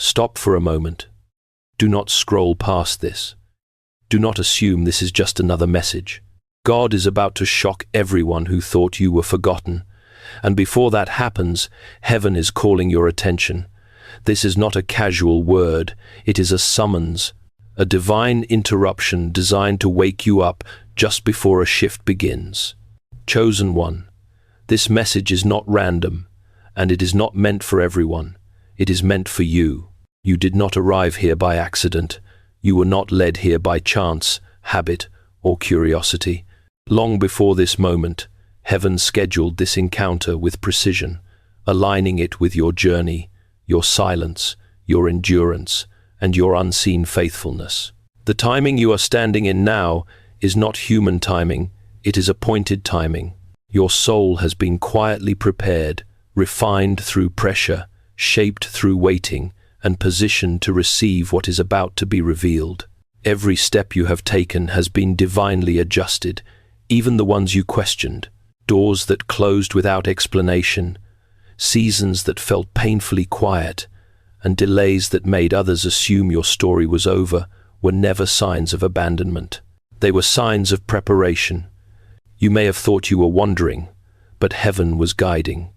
Stop for a moment. Do not scroll past this. Do not assume this is just another message. God is about to shock everyone who thought you were forgotten. And before that happens, heaven is calling your attention. This is not a casual word, it is a summons, a divine interruption designed to wake you up just before a shift begins. Chosen one, this message is not random, and it is not meant for everyone. It is meant for you. You did not arrive here by accident. You were not led here by chance, habit, or curiosity. Long before this moment, heaven scheduled this encounter with precision, aligning it with your journey, your silence, your endurance, and your unseen faithfulness. The timing you are standing in now is not human timing, it is appointed timing. Your soul has been quietly prepared, refined through pressure, shaped through waiting, and positioned to receive what is about to be revealed. Every step you have taken has been divinely adjusted, even the ones you questioned, doors that closed without explanation, seasons that felt painfully quiet, and delays that made others assume your story was over were never signs of abandonment. They were signs of preparation. You may have thought you were wandering, but heaven was guiding.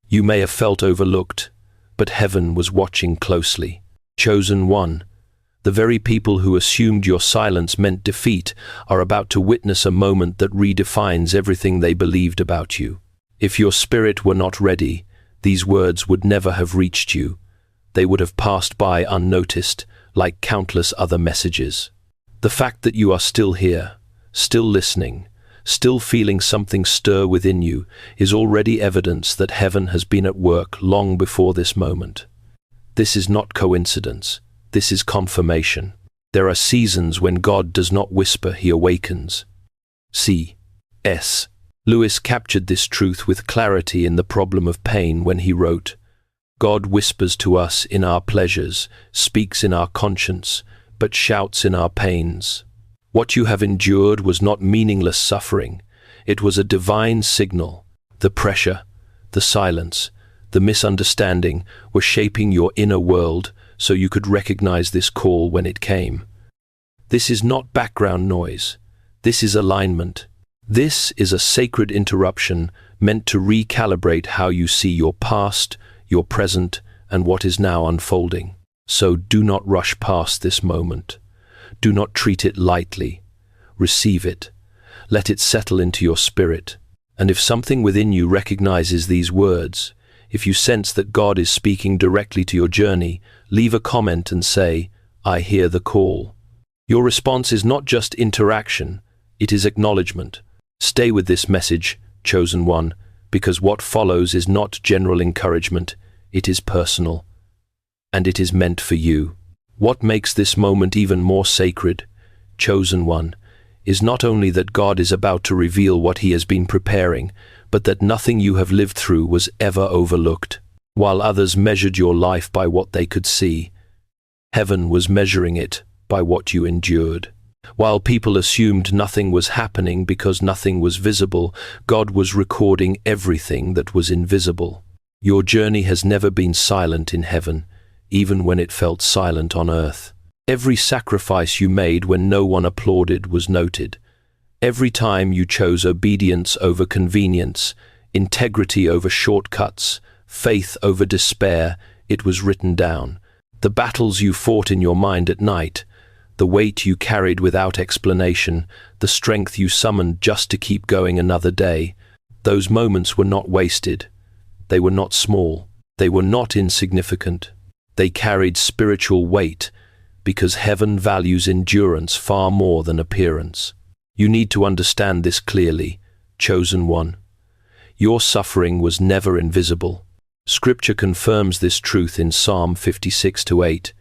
You may have felt overlooked, but heaven was watching closely. Chosen one, the very people who assumed your silence meant defeat are about to witness a moment that redefines everything they believed about you. If your spirit were not ready, these words would never have reached you. They would have passed by unnoticed, like countless other messages. The fact that you are still here, still listening, still feeling something stir within you, is already evidence that heaven has been at work long before this moment. This is not coincidence. This is confirmation. There are seasons when God does not whisper, he awakens. C.S. Lewis captured this truth with clarity in The Problem of Pain when he wrote, God whispers to us in our pleasures, speaks in our conscience, but shouts in our pains. What you have endured was not meaningless suffering. It was a divine signal. The pressure, the silence, the misunderstanding were shaping your inner world so you could recognize this call when it came. This is not background noise. This is alignment. This is a sacred interruption meant to recalibrate how you see your past, your present, and what is now unfolding. So do not rush past this moment. Do not treat it lightly. Receive it. Let it settle into your spirit. And if something within you recognizes these words, if you sense that God is speaking directly to your journey, leave a comment and say, I hear the call. Your response is not just interaction, it is acknowledgement. Stay with this message, chosen one, because what follows is not general encouragement, it is personal. And it is meant for you. What makes this moment even more sacred, chosen one, is not only that God is about to reveal what he has been preparing, but that nothing you have lived through was ever overlooked. While others measured your life by what they could see, heaven was measuring it by what you endured. While people assumed nothing was happening because nothing was visible, God was recording everything that was invisible. Your journey has never been silent in heaven, even when it felt silent on earth. Every sacrifice you made when no one applauded was noted. Every time you chose obedience over convenience, integrity over shortcuts, faith over despair, it was written down. The battles you fought in your mind at night, the weight you carried without explanation, the strength you summoned just to keep going another day, those moments were not wasted. They were not small. They were not insignificant. They carried spiritual weight because heaven values endurance far more than appearance. You need to understand this clearly, chosen one. Your suffering was never invisible. Scripture confirms this truth in Psalm 56:8.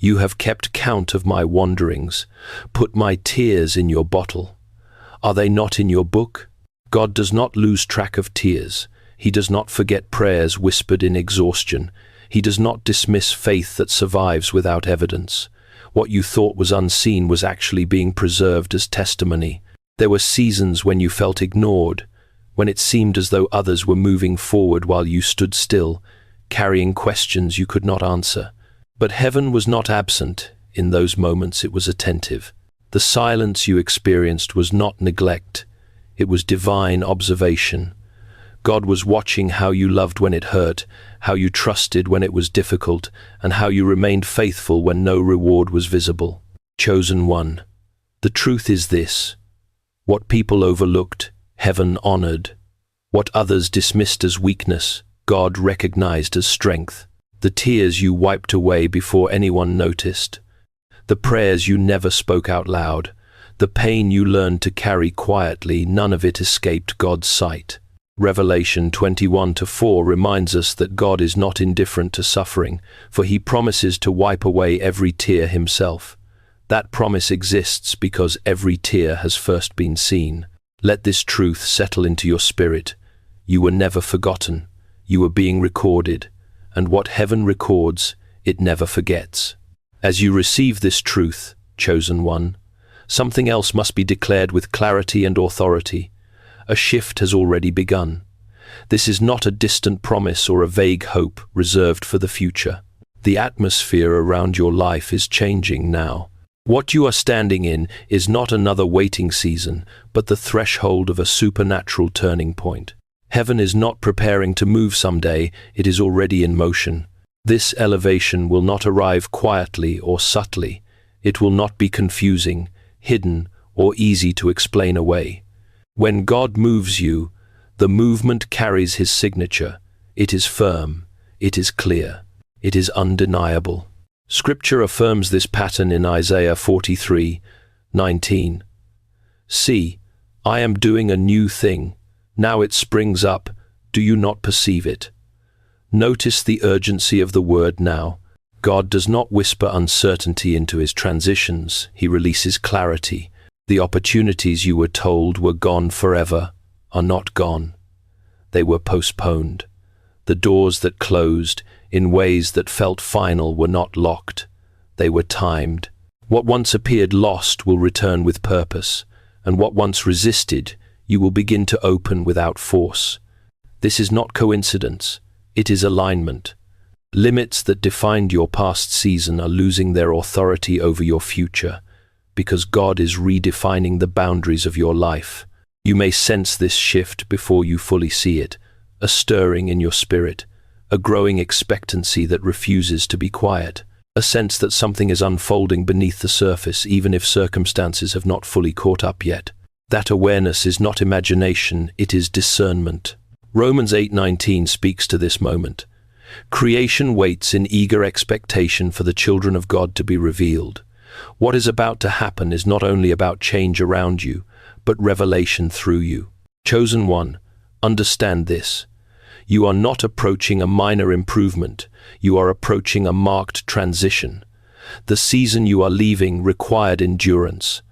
You have kept count of my wanderings, put my tears in your bottle. Are they not in your book? God does not lose track of tears. He does not forget prayers whispered in exhaustion. He does not dismiss faith that survives without evidence. What you thought was unseen was actually being preserved as testimony. There were seasons when you felt ignored, when it seemed as though others were moving forward while you stood still, carrying questions you could not answer. But heaven was not absent. In those moments it was attentive. The silence you experienced was not neglect. It was divine observation. God was watching how you loved when it hurt, how you trusted when it was difficult, and how you remained faithful when no reward was visible. Chosen one. The truth is this: what people overlooked, heaven honored. What others dismissed as weakness, God recognized as strength. The tears you wiped away before anyone noticed. The prayers you never spoke out loud. The pain you learned to carry quietly, none of it escaped God's sight. Revelation 21:4 reminds us that God is not indifferent to suffering, for he promises to wipe away every tear himself. That promise exists because every tear has first been seen. Let this truth settle into your spirit. You were never forgotten. You were being recorded. And what heaven records, it never forgets. As you receive this truth, chosen one, something else must be declared with clarity and authority. A shift has already begun. This is not a distant promise or a vague hope reserved for the future. The atmosphere around your life is changing now. What you are standing in is not another waiting season, but the threshold of a supernatural turning point. Heaven is not preparing to move someday, it is already in motion. This elevation will not arrive quietly or subtly. It will not be confusing, hidden, or easy to explain away. When God moves you, the movement carries his signature. It is firm, it is clear, it is undeniable. Scripture affirms this pattern in Isaiah 43:19. See, I am doing a new thing. Now it springs up. Do you not perceive it? Notice the urgency of the word now. God does not whisper uncertainty into his transitions. He releases clarity. The opportunities you were told were gone forever are not gone. They were postponed. The doors that closed in ways that felt final were not locked. They were timed. What once appeared lost will return with purpose, and what once resisted, you will begin to open without force. This is not coincidence. It is alignment. Limits that defined your past season are losing their authority over your future, because God is redefining the boundaries of your life. You may sense this shift before you fully see it, a stirring in your spirit, a growing expectancy that refuses to be quiet, a sense that something is unfolding beneath the surface even if circumstances have not fully caught up yet. That awareness is not imagination, it is discernment. Romans 8:19 speaks to this moment. Creation waits in eager expectation for the children of God to be revealed. What is about to happen is not only about change around you, but revelation through you. Chosen one, understand this. You are not approaching a minor improvement. You are approaching a marked transition. The season you are leaving required endurance.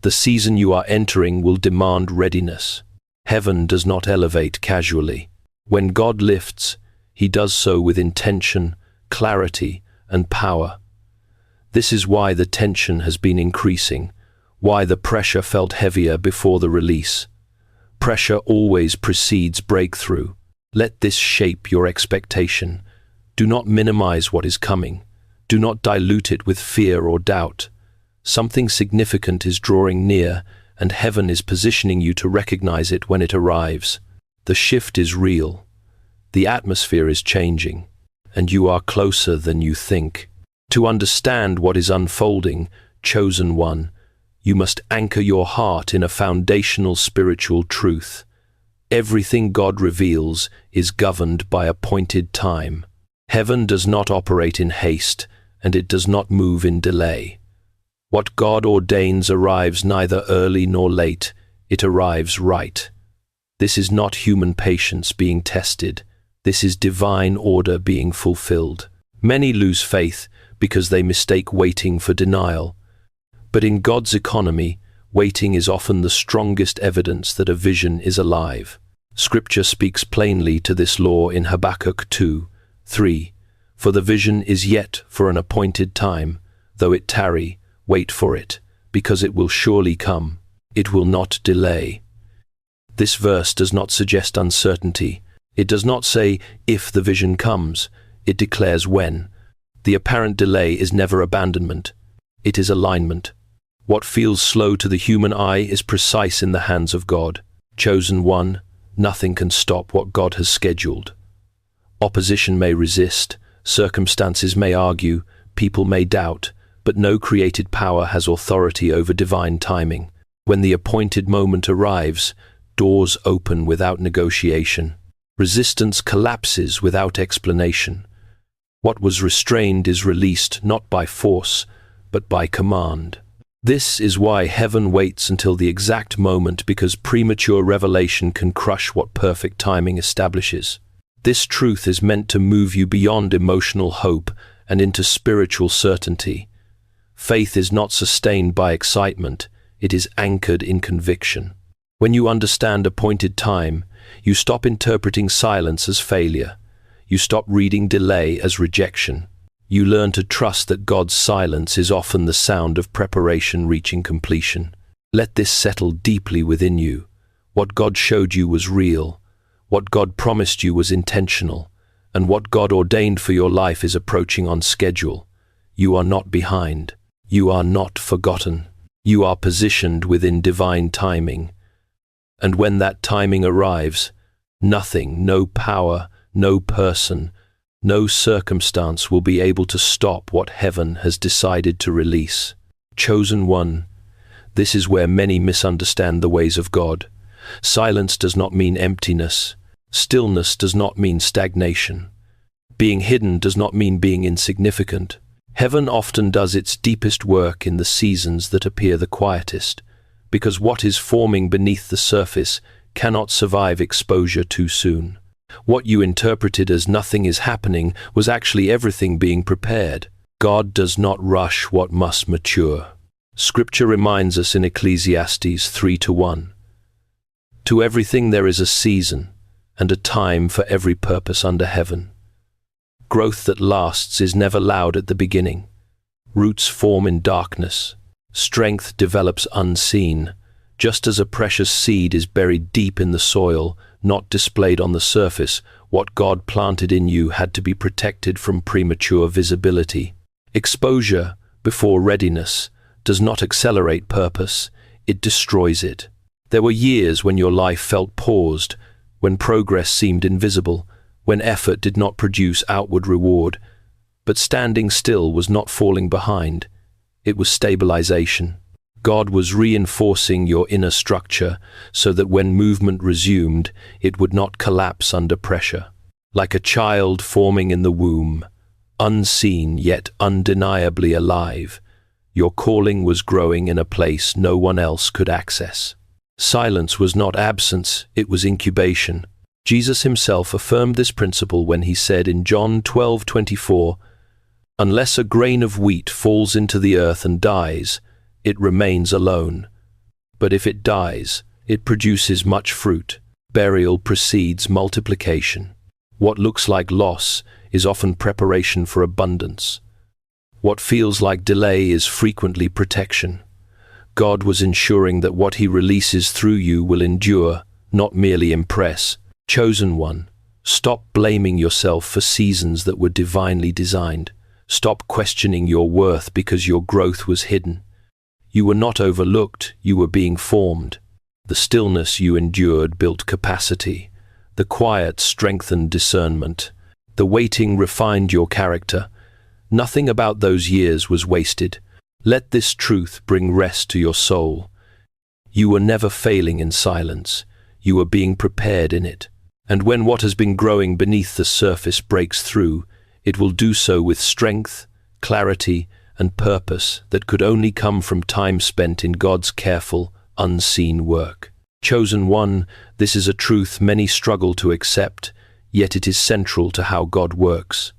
The season you are entering will demand readiness. Heaven does not elevate casually. When God lifts, he does so with intention, clarity, and power. This is why the tension has been increasing, why the pressure felt heavier before the release. Pressure always precedes breakthrough. Let this shape your expectation. Do not minimize what is coming. Do not dilute it with fear or doubt. Something significant is drawing near, and heaven is positioning you to recognize it when it arrives. The shift is real. The atmosphere is changing, and you are closer than you think. To understand what is unfolding, chosen one, you must anchor your heart in a foundational spiritual truth. Everything God reveals is governed by appointed time. Heaven does not operate in haste, and it does not move in delay. What God ordains arrives neither early nor late, it arrives right. This is not human patience being tested. This is divine order being fulfilled. Many lose faith because they mistake waiting for denial. But in God's economy, waiting is often the strongest evidence that a vision is alive. Scripture speaks plainly to this law in Habakkuk 2:3. For the vision is yet for an appointed time, though it tarry, wait for it, because it will surely come. It will not delay. This verse does not suggest uncertainty. It does not say if the vision comes. It declares when. The apparent delay is never abandonment. It is alignment. What feels slow to the human eye is precise in the hands of God. Chosen one, nothing can stop what God has scheduled. Opposition may resist, circumstances may argue, people may doubt, but no created power has authority over divine timing. When the appointed moment arrives, doors open without negotiation. Resistance collapses without explanation. What was restrained is released not by force, but by command. This is why heaven waits until the exact moment, because premature revelation can crush what perfect timing establishes. This truth is meant to move you beyond emotional hope and into spiritual certainty. Faith is not sustained by excitement, it is anchored in conviction. When you understand appointed time, you stop interpreting silence as failure. You stop reading delay as rejection. You learn to trust that God's silence is often the sound of preparation reaching completion. Let this settle deeply within you. What God showed you was real. What God promised you was intentional. And what God ordained for your life is approaching on schedule. You are not behind. You are not forgotten. You are positioned within divine timing. And when that timing arrives, nothing, no power, no person, no circumstance will be able to stop what heaven has decided to release. Chosen one, this is where many misunderstand the ways of God. Silence does not mean emptiness. Stillness does not mean stagnation. Being hidden does not mean being insignificant. Heaven often does its deepest work in the seasons that appear the quietest, because what is forming beneath the surface cannot survive exposure too soon. What you interpreted as nothing is happening was actually everything being prepared. God does not rush what must mature. Scripture reminds us in Ecclesiastes 3:1. To everything there is a season, and a time for every purpose under heaven. Growth that lasts is never loud at the beginning. Roots form in darkness. Strength develops unseen. Just as a precious seed is buried deep in the soil, not displayed on the surface, what God planted in you had to be protected from premature visibility. Exposure, before readiness, does not accelerate purpose, it destroys it. There were years when your life felt paused, when progress seemed invisible, when effort did not produce outward reward. But standing still was not falling behind. It was stabilization. God was reinforcing your inner structure so that when movement resumed, it would not collapse under pressure. Like a child forming in the womb, unseen yet undeniably alive, your calling was growing in a place no one else could access. Silence was not absence, it was incubation. Jesus himself affirmed this principle when he said in John 12:24, "Unless a grain of wheat falls into the earth and dies, it remains alone. But if it dies, it produces much fruit. Burial precedes multiplication. What looks like loss is often preparation for abundance. What feels like delay is frequently protection. God was ensuring that what he releases through you will endure, not merely impress. Chosen one, stop blaming yourself for seasons that were divinely designed. Stop questioning your worth because your growth was hidden. You were not overlooked, you were being formed. The stillness you endured built capacity. The quiet strengthened discernment. The waiting refined your character. Nothing about those years was wasted. Let this truth bring rest to your soul. You were never failing in silence. You were being prepared in it. And when what has been growing beneath the surface breaks through, it will do so with strength, clarity, and purpose that could only come from time spent in God's careful, unseen work. Chosen one, this is a truth many struggle to accept, yet it is central to how God works.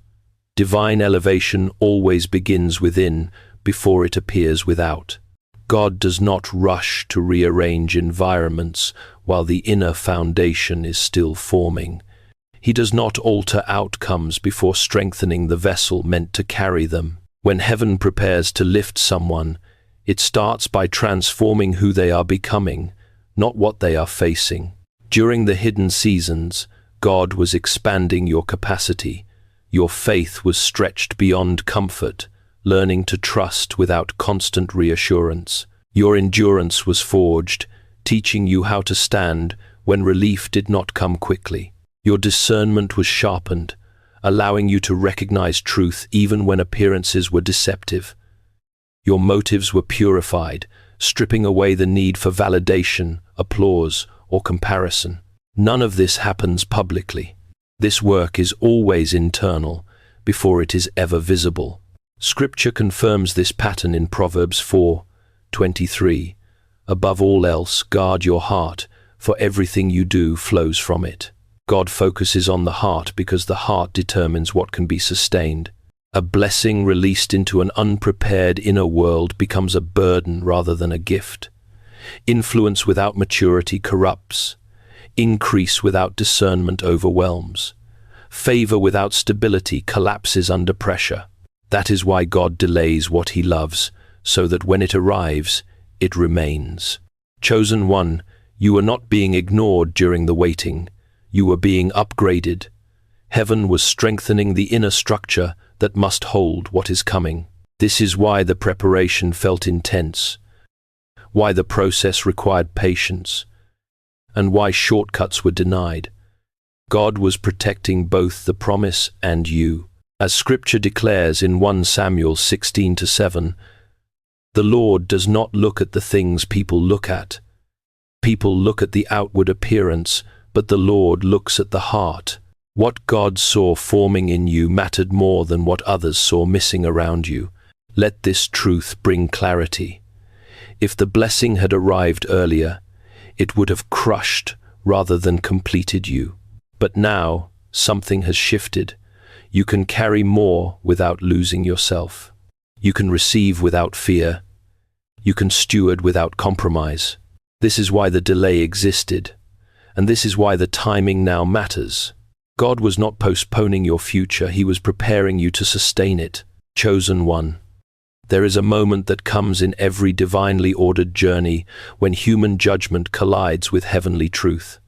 Divine elevation always begins within before it appears without. God does not rush to rearrange environments while the inner foundation is still forming. He does not alter outcomes before strengthening the vessel meant to carry them. When heaven prepares to lift someone, it starts by transforming who they are becoming, not what they are facing. During the hidden seasons, God was expanding your capacity, Your faith was stretched beyond comfort, learning to trust without constant reassurance. Your endurance was forged, teaching you how to stand when relief did not come quickly. Your discernment was sharpened, allowing you to recognize truth even when appearances were deceptive. Your motives were purified, stripping away the need for validation, applause, or comparison. None of this happens publicly. This work is always internal, before it is ever visible. Scripture confirms this pattern in Proverbs 4:23. Above all else, guard your heart, for everything you do flows from it. God focuses on the heart because the heart determines what can be sustained. A blessing released into an unprepared inner world becomes a burden rather than a gift. Influence without maturity corrupts. Increase without discernment overwhelms. Favor without stability collapses under pressure. That is why God delays what He loves, so that when it arrives, it remains. Chosen one, you are not being ignored during the waiting. You are being upgraded. Heaven was strengthening the inner structure that must hold what is coming. This is why the preparation felt intense, why the process required patience, and why shortcuts were denied. God was protecting both the promise and you. As Scripture declares in 1 Samuel 16:7, the Lord does not look at the things people look at. People look at the outward appearance, but the Lord looks at the heart. What God saw forming in you mattered more than what others saw missing around you. Let this truth bring clarity. If the blessing had arrived earlier, it would have crushed rather than completed you. But now, something has shifted. You can carry more without losing yourself. You can receive without fear. You can steward without compromise. This is why the delay existed, and this is why the timing now matters. God was not postponing your future, He was preparing you to sustain it. Chosen one. There is a moment that comes in every divinely ordered journey when human judgment collides with heavenly truth.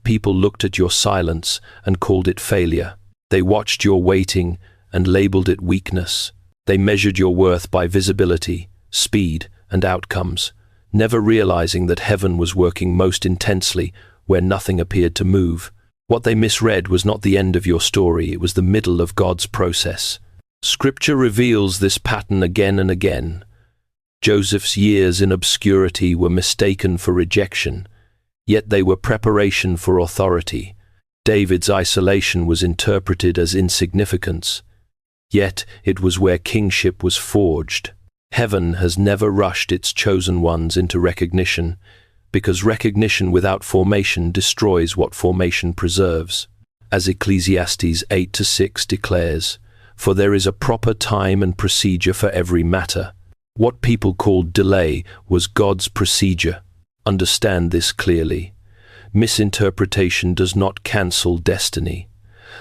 People looked at your silence and called it failure. They watched your waiting and labeled it weakness. They measured your worth by visibility, speed, and outcomes, never realizing that heaven was working most intensely where nothing appeared to move. What they misread was not the end of your story, it was the middle of God's process. Scripture reveals this pattern again and again. Joseph's years in obscurity were mistaken for rejection, yet they were preparation for authority. David's isolation was interpreted as insignificance, yet it was where kingship was forged. Heaven has never rushed its chosen ones into recognition, because recognition without formation destroys what formation preserves. As Ecclesiastes 8:6 declares, for there is a proper time and procedure for every matter. What people called delay was God's procedure. Understand this clearly. Misinterpretation does not cancel destiny.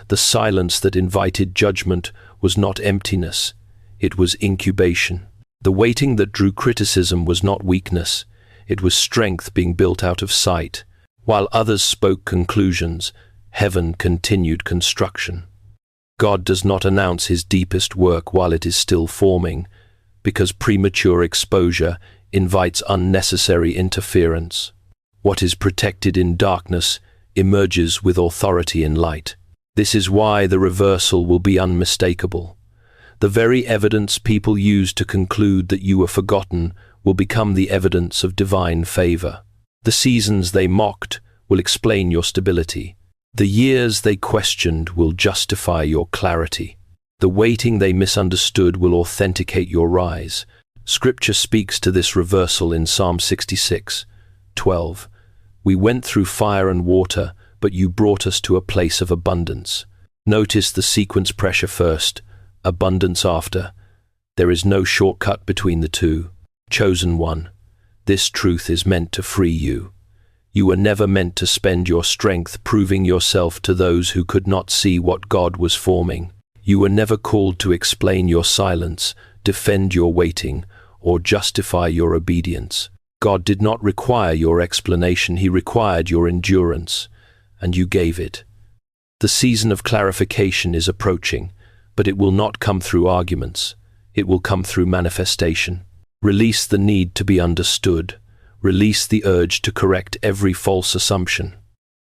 The silence that invited judgment was not emptiness, it was incubation. The waiting that drew criticism was not weakness, it was strength being built out of sight. While others spoke conclusions, heaven continued construction. God does not announce His deepest work while it is still forming, because premature exposure invites unnecessary interference. What is protected in darkness emerges with authority in light. This is why the reversal will be unmistakable. The very evidence people use to conclude that you were forgotten will become the evidence of divine favor. The seasons they mocked will explain your stability. The years they questioned will justify your clarity. The waiting they misunderstood will authenticate your rise. Scripture speaks to this reversal in Psalm 66:12. We went through fire and water, but you brought us to a place of abundance. Notice the sequence: pressure first, abundance after. There is no shortcut between the two. Chosen one, this truth is meant to free you. You were never meant to spend your strength proving yourself to those who could not see what God was forming. You were never called to explain your silence, defend your waiting, or justify your obedience. God did not require your explanation, He required your endurance, and you gave it. The season of clarification is approaching, but it will not come through arguments. It will come through manifestation. Release the need to be understood. Release the urge to correct every false assumption.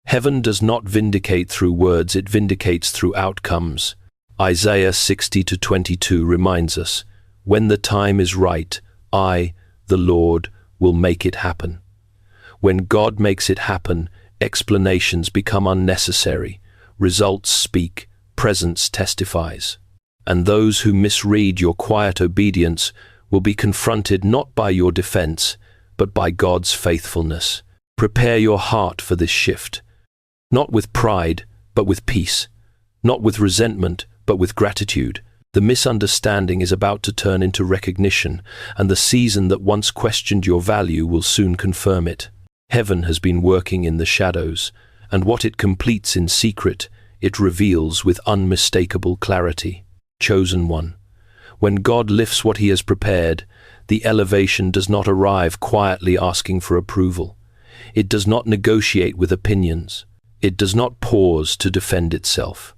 Heaven does not vindicate through words, it vindicates through outcomes. Isaiah 60:22 reminds us, "When the time is right, I, the Lord, will make it happen." When God makes it happen, explanations become unnecessary. Results speak, presence testifies. And those who misread your quiet obedience will be confronted not by your defense, but by God's faithfulness. Prepare your heart for this shift. Not with pride, but with peace. Not with resentment, but with gratitude. The misunderstanding is about to turn into recognition, and the season that once questioned your value will soon confirm it. Heaven has been working in the shadows, and what it completes in secret, it reveals with unmistakable clarity. Chosen one. When God lifts what he has prepared, the elevation does not arrive quietly asking for approval. It does not negotiate with opinions. It does not pause to defend itself.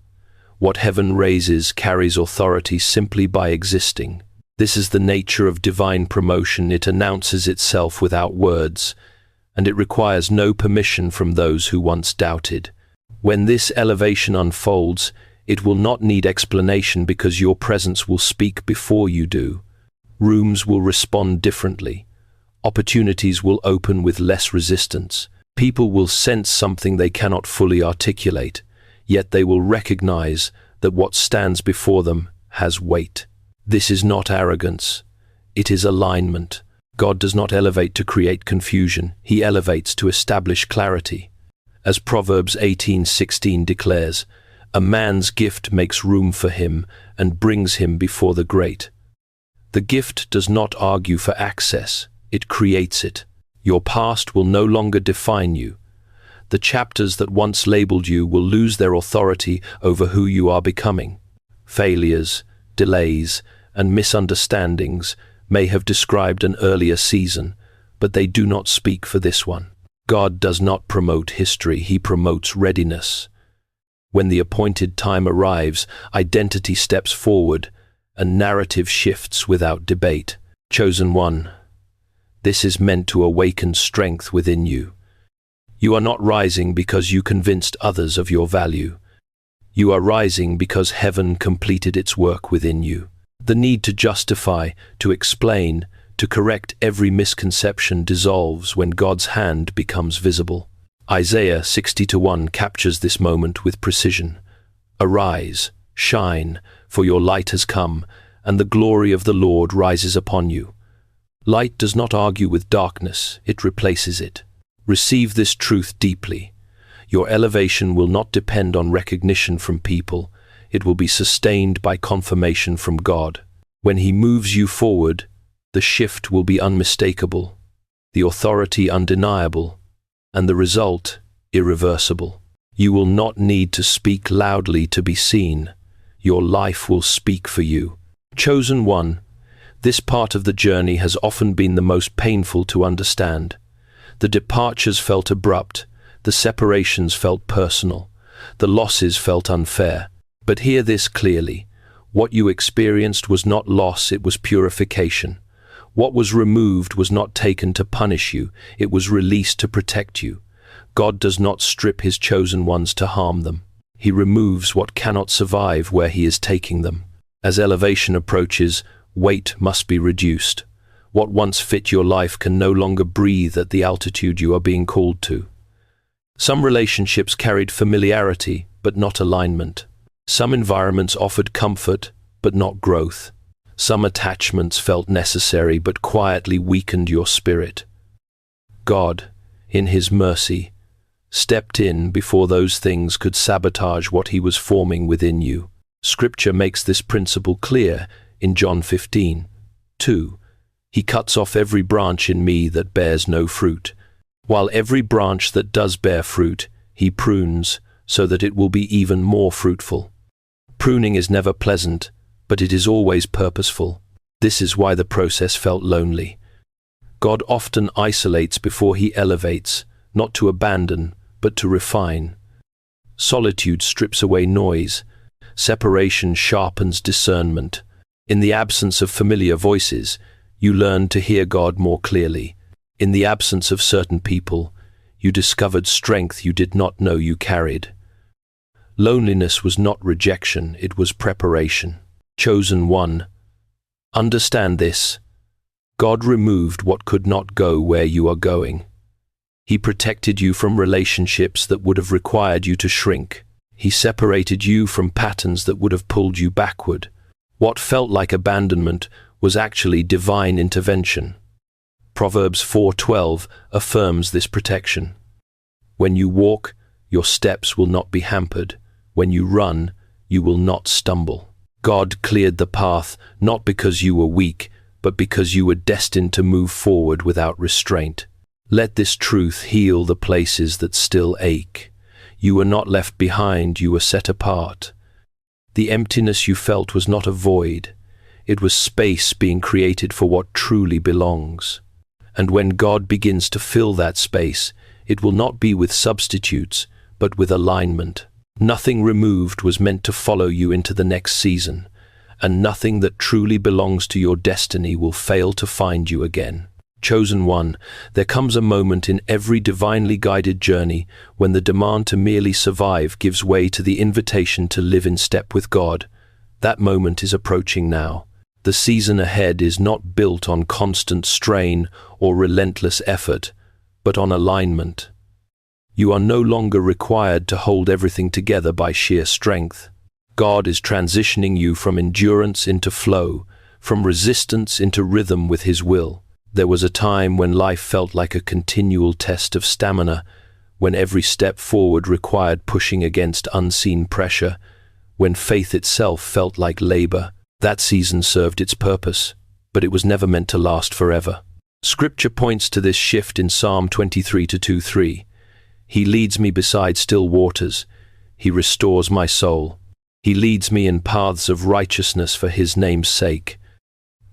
What heaven raises carries authority simply by existing. This is the nature of divine promotion. It announces itself without words, and it requires no permission from those who once doubted. When this elevation unfolds, it will not need explanation because your presence will speak before you do. Rooms will respond differently. Opportunities will open with less resistance. People will sense something they cannot fully articulate, yet they will recognize that what stands before them has weight. This is not arrogance. It is alignment. God does not elevate to create confusion. He elevates to establish clarity. As Proverbs 18:16 declares, "A man's gift makes room for him and brings him before the great." The gift does not argue for access. It creates it. Your past will no longer define you. The chapters that once labeled you will lose their authority over who you are becoming. Failures, delays, and misunderstandings may have described an earlier season, but they do not speak for this one. God does not promote history, he promotes readiness. When the appointed time arrives, identity steps forward, and narrative shifts without debate. Chosen one. This is meant to awaken strength within you. You are not rising because you convinced others of your value. You are rising because heaven completed its work within you. The need to justify, to explain, to correct every misconception dissolves when God's hand becomes visible. Isaiah 60:1 captures this moment with precision. "Arise, shine, for your light has come, and the glory of the Lord rises upon you." Light does not argue with darkness, it replaces it. Receive this truth deeply. Your elevation will not depend on recognition from people. It will be sustained by confirmation from God. When he moves you forward, the shift will be unmistakable, the authority undeniable, and the result irreversible. You will not need to speak loudly to be seen. Your life will speak for you. Chosen one, this part of the journey has often been the most painful to understand. The departures felt abrupt, the separations felt personal, the losses felt unfair. But hear this clearly. What you experienced was not loss, it was purification. What was removed was not taken to punish you, it was released to protect you. God does not strip his chosen ones to harm them. He removes what cannot survive where he is taking them. As elevation approaches, weight must be reduced. What once fit your life can no longer breathe at the altitude you are being called to. Some relationships carried familiarity, but not alignment. Some environments offered comfort, but not growth. Some attachments felt necessary, but quietly weakened your spirit. God, in his mercy, stepped in before those things could sabotage what he was forming within you. Scripture makes this principle clear in John 15:2. He cuts off every branch in me that bears no fruit, while every branch that does bear fruit, he prunes so that it will be even more fruitful. Pruning is never pleasant, but it is always purposeful. This is why the process felt lonely. God often isolates before he elevates, not to abandon, but to refine. Solitude strips away noise. Separation sharpens discernment. In the absence of familiar voices, you learn to hear God more clearly. In the absence of certain people, you discovered strength you did not know you carried. Loneliness was not rejection, it was preparation. Chosen one. Understand this. God removed what could not go where you are going. He protected you from relationships that would have required you to shrink. He separated you from patterns that would have pulled you backward. What felt like abandonment was actually divine intervention. Proverbs 4:12 affirms this protection. When you walk, your steps will not be hampered. When you run, you will not stumble. God cleared the path not because you were weak, but because you were destined to move forward without restraint. Let this truth heal the places that still ache. You were not left behind, you were set apart. The emptiness you felt was not a void. It was space being created for what truly belongs. And when God begins to fill that space, it will not be with substitutes, but with alignment. Nothing removed was meant to follow you into the next season, and nothing that truly belongs to your destiny will fail to find you again. Chosen one, there comes a moment in every divinely guided journey when the demand to merely survive gives way to the invitation to live in step with God. That moment is approaching now. The season ahead is not built on constant strain or relentless effort, but on alignment. You are no longer required to hold everything together by sheer strength. God is transitioning you from endurance into flow, from resistance into rhythm with His will. There was a time when life felt like a continual test of stamina, when every step forward required pushing against unseen pressure, when faith itself felt like labor. That season served its purpose, but it was never meant to last forever. Scripture points to this shift in Psalm 23:2-3. He leads me beside still waters. He restores my soul. He leads me in paths of righteousness for His name's sake.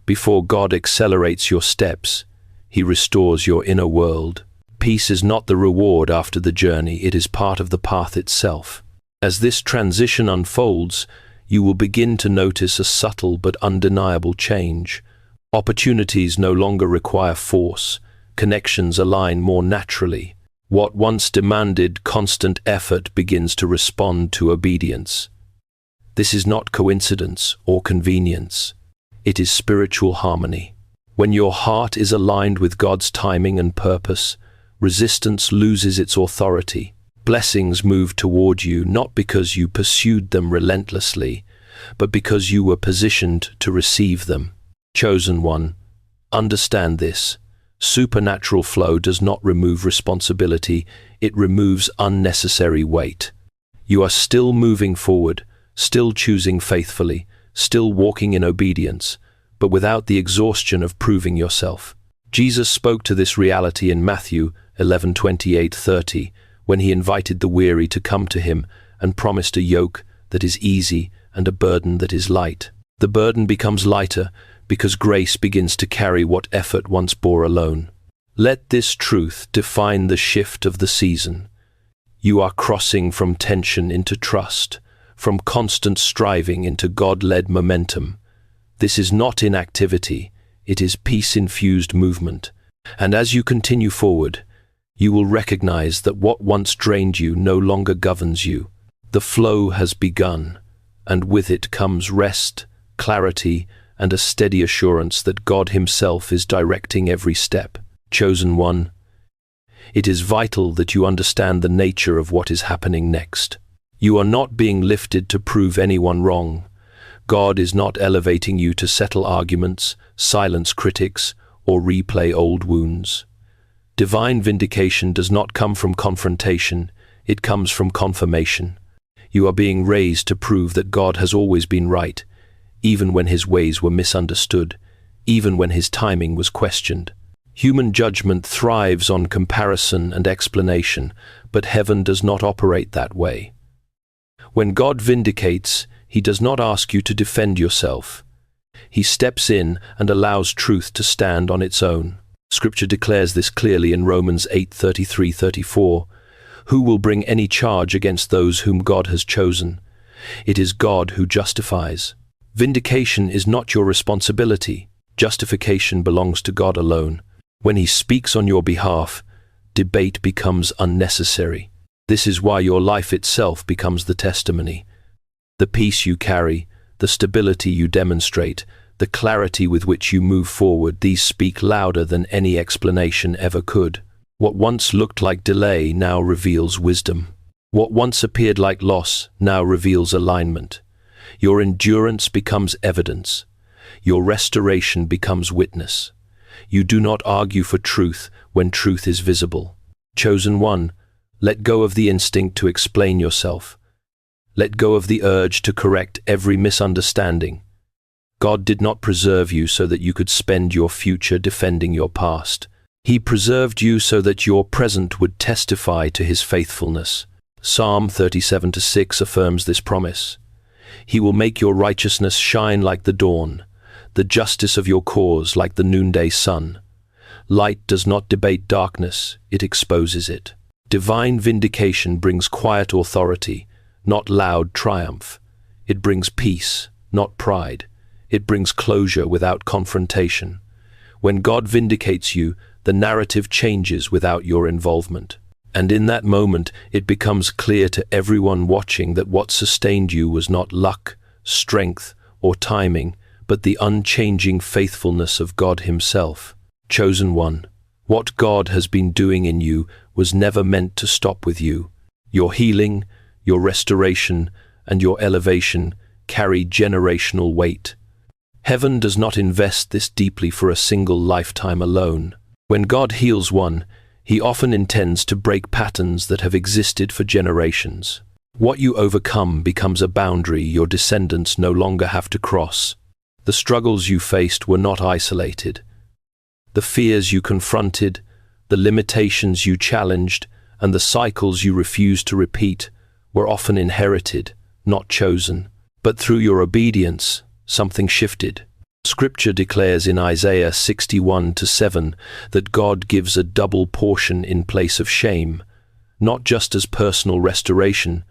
Before God accelerates your steps, He restores your inner world. Peace is not the reward after the journey, it is part of the path itself. As this transition unfolds, you will begin to notice a subtle but undeniable change. Opportunities no longer require force. Connections align more naturally. What once demanded constant effort begins to respond to obedience. This is not coincidence or convenience. It is spiritual harmony. When your heart is aligned with God's timing and purpose, resistance loses its authority. Blessings move toward you not because you pursued them relentlessly, but because you were positioned to receive them. Chosen one, understand this. Supernatural flow does not remove responsibility, it removes unnecessary weight. You are still moving forward, still choosing faithfully, still walking in obedience, but without the exhaustion of proving yourself. Jesus spoke to this reality in Matthew 11:28-30, when He invited the weary to come to Him and promised a yoke that is easy and a burden that is light. The burden becomes lighter because grace begins to carry what effort once bore alone. Let this truth define the shift of the season. You are crossing from tension into trust, from constant striving into God-led momentum. This is not inactivity, it is peace-infused movement. And as you continue forward, you will recognize that what once drained you no longer governs you. The flow has begun, and with it comes rest, clarity, and a steady assurance that God Himself is directing every step. Chosen one, it is vital that you understand the nature of what is happening next. You are not being lifted to prove anyone wrong. God is not elevating you to settle arguments, silence critics, or replay old wounds. Divine vindication does not come from confrontation, it comes from confirmation. You are being raised to prove that God has always been right, even when His ways were misunderstood, even when His timing was questioned. Human judgment thrives on comparison and explanation, but heaven does not operate that way. When God vindicates, He does not ask you to defend yourself. He steps in and allows truth to stand on its own. Scripture declares this clearly in Romans 8:33-34. Who will bring any charge against those whom God has chosen? It is God who justifies. Vindication is not your responsibility. Justification belongs to God alone. When He speaks on your behalf, debate becomes unnecessary. This is why your life itself becomes the testimony. The peace you carry, the stability you demonstrate, the clarity with which you move forward, these speak louder than any explanation ever could. What once looked like delay now reveals wisdom. What once appeared like loss now reveals alignment. Your endurance becomes evidence. Your restoration becomes witness. You do not argue for truth when truth is visible. Chosen one, let go of the instinct to explain yourself. Let go of the urge to correct every misunderstanding. God did not preserve you so that you could spend your future defending your past. He preserved you so that your present would testify to His faithfulness. Psalm 37:6 affirms this promise. He will make your righteousness shine like the dawn, the justice of your cause like the noonday sun. Light does not debate darkness, it exposes it. Divine vindication brings quiet authority, not loud triumph. It brings peace, not pride. It brings closure without confrontation. When God vindicates you, the narrative changes without your involvement. And in that moment, it becomes clear to everyone watching that what sustained you was not luck, strength, or timing, but the unchanging faithfulness of God Himself. Chosen one, what God has been doing in you was never meant to stop with you. Your healing, your restoration, and your elevation carry generational weight. Heaven does not invest this deeply for a single lifetime alone. When God heals one, He often intends to break patterns that have existed for generations. What you overcome becomes a boundary your descendants no longer have to cross. The struggles you faced were not isolated. The fears you confronted, the limitations you challenged, and the cycles you refused to repeat were often inherited, not chosen. But through your obedience, something shifted. Scripture declares in Isaiah 61:7 that God gives a double portion in place of shame, not just as personal restoration,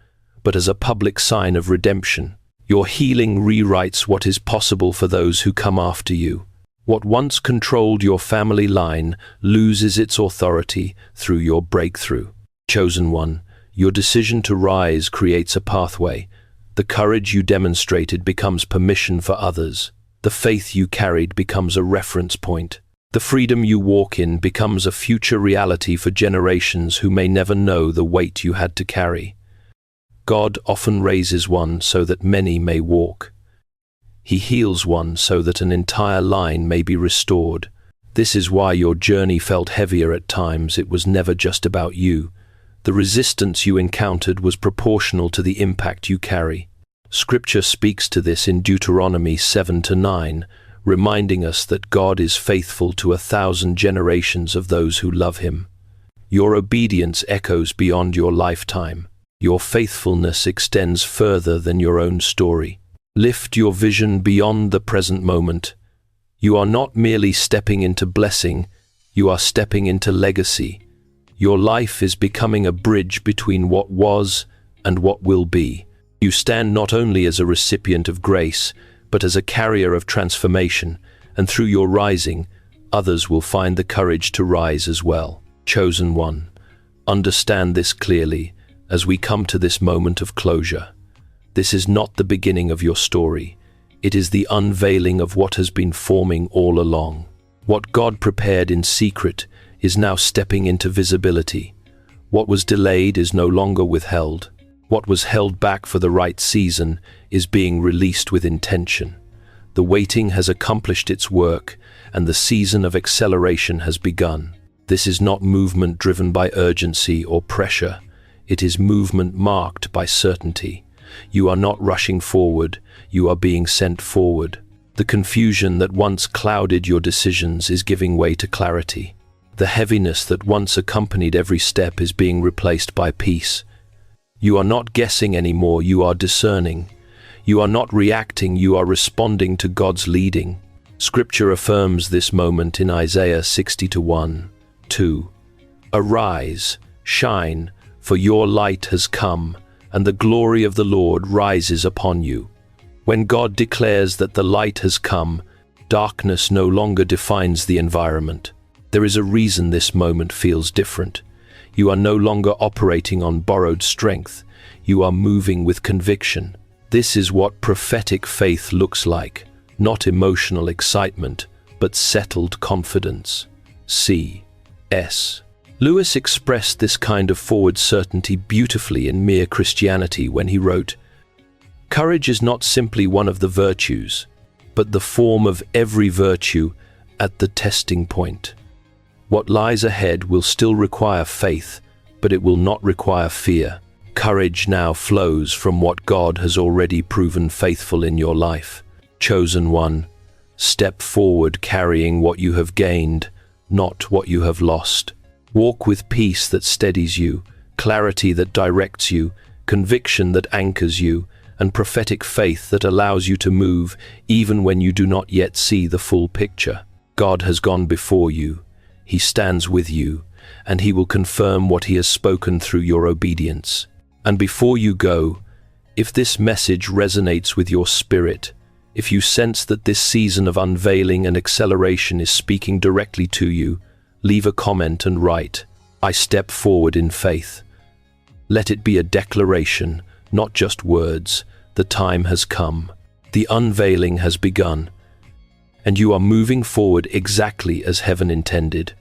but as a public sign of redemption. Your healing rewrites what is possible for those who come after you. What once controlled your family line loses its authority through your breakthrough. Chosen one, your decision to rise creates a pathway. The courage you demonstrated becomes permission for others. The faith you carried becomes a reference point. The freedom you walk in becomes a future reality for generations who may never know the weight you had to carry. God often raises one so that many may walk. He heals one so that an entire line may be restored. This is why your journey felt heavier at times. It was never just about you. The resistance you encountered was proportional to the impact you carry. Scripture speaks to this in Deuteronomy 7-9, reminding us that God is faithful to 1,000 generations of those who love Him. Your obedience echoes beyond your lifetime. Your faithfulness extends further than your own story. Lift your vision beyond the present moment. You are not merely stepping into blessing, you are stepping into legacy. Your life is becoming a bridge between what was and what will be. You stand not only as a recipient of grace, but as a carrier of transformation, and through your rising, others will find the courage to rise as well. Chosen one, understand this clearly as we come to this moment of closure. This is not the beginning of your story. It is the unveiling of what has been forming all along. What God prepared in secret is now stepping into visibility. What was delayed is no longer withheld. What was held back for the right season is being released with intention. The waiting has accomplished its work, and the season of acceleration has begun. This is not movement driven by urgency or pressure. It is movement marked by certainty. You are not rushing forward, you are being sent forward. The confusion that once clouded your decisions is giving way to clarity. The heaviness that once accompanied every step is being replaced by peace. You are not guessing anymore, you are discerning. You are not reacting, you are responding to God's leading. Scripture affirms this moment in Isaiah 60:1-2. Arise, shine, for your light has come, and the glory of the Lord rises upon you. When God declares that the light has come, darkness no longer defines the environment. There is a reason this moment feels different. You are no longer operating on borrowed strength. You are moving with conviction. This is what prophetic faith looks like. Not emotional excitement, but settled confidence. C.S. Lewis expressed this kind of forward certainty beautifully in Mere Christianity when he wrote, "Courage is not simply one of the virtues, but the form of every virtue at the testing point. What lies ahead will still require faith, but it will not require fear. Courage now flows from what God has already proven faithful in your life. Chosen one, step forward carrying what you have gained, not what you have lost. Walk with peace that steadies you, clarity that directs you, conviction that anchors you, and prophetic faith that allows you to move even when you do not yet see the full picture. God has gone before you. He stands with you, and He will confirm what He has spoken through your obedience. And before you go, if this message resonates with your spirit, if you sense that this season of unveiling and acceleration is speaking directly to you, leave a comment and write, "I step forward in faith." Let it be a declaration, not just words. The time has come. The unveiling has begun, and you are moving forward exactly as heaven intended.